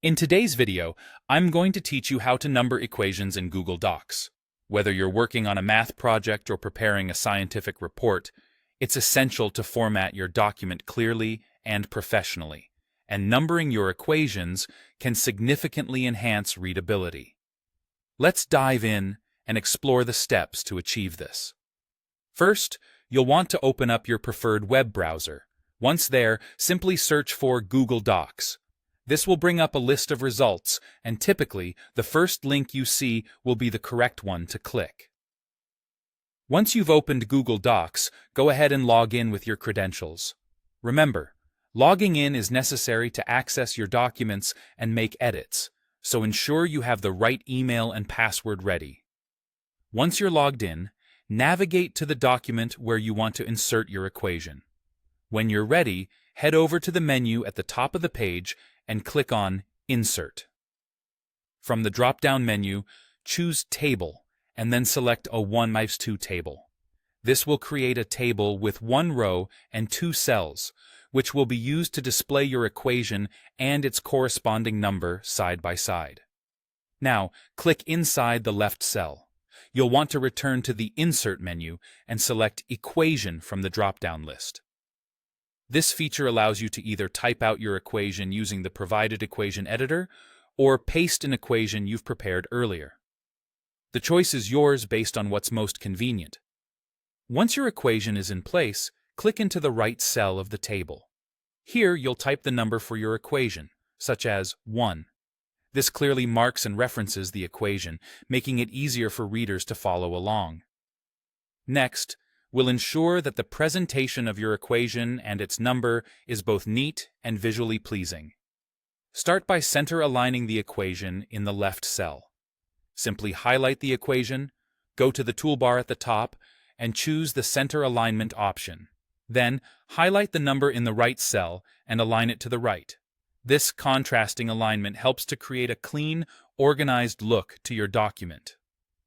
In today's video, I'm going to teach you how to number equations in Google Docs. Whether you're working on a math project or preparing a scientific report, it's essential to format your document clearly and professionally, and numbering your equations can significantly enhance readability. Let's dive in and explore the steps to achieve this. First, you'll want to open up your preferred web browser. Once there, simply search for Google Docs. This will bring up a list of results, and typically, the first link you see will be the correct one to click. Once you've opened Google Docs, go ahead and log in with your credentials. Remember, logging in is necessary to access your documents and make edits, so ensure you have the right email and password ready. Once you're logged in, navigate to the document where you want to insert your equation. When you're ready, head over to the menu at the top of the page and click on Insert. From the drop-down menu, choose Table and then select a 1:2 table. This will create a table with one row and two cells, which will be used to display your equation and its corresponding number side by side. Now, click inside the left cell. You'll want to return to the Insert menu and select Equation from the drop-down list. This feature allows you to either type out your equation using the provided equation editor or paste an equation you've prepared earlier. The choice is yours based on what's most convenient. Once your equation is in place, click into the right cell of the table. Here you'll type the number for your equation, such as 1. This clearly marks and references the equation, making it easier for readers to follow along. Next, we'll ensure that the presentation of your equation and its number is both neat and visually pleasing. Start by center aligning the equation in the left cell. Simply highlight the equation, go to the toolbar at the top, and choose the Center Alignment option. Then, highlight the number in the right cell and align it to the right. This contrasting alignment helps to create a clean, organized look to your document.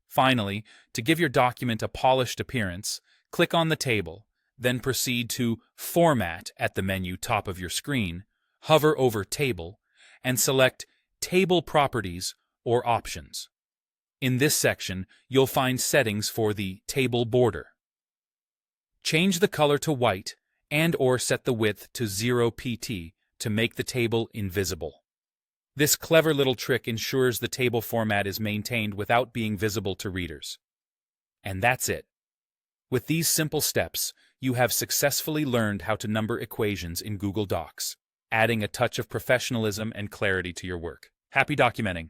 Finally, to give your document a polished appearance, click on the table, then proceed to Format at the menu top of your screen, hover over Table, and select Table Properties or Options. In this section, you'll find settings for the table border. Change the color to white and/or set the width to 0 pt to make the table invisible. This clever little trick ensures the table format is maintained without being visible to readers. And that's it. With these simple steps, you have successfully learned how to number equations in Google Docs, adding a touch of professionalism and clarity to your work. Happy documenting!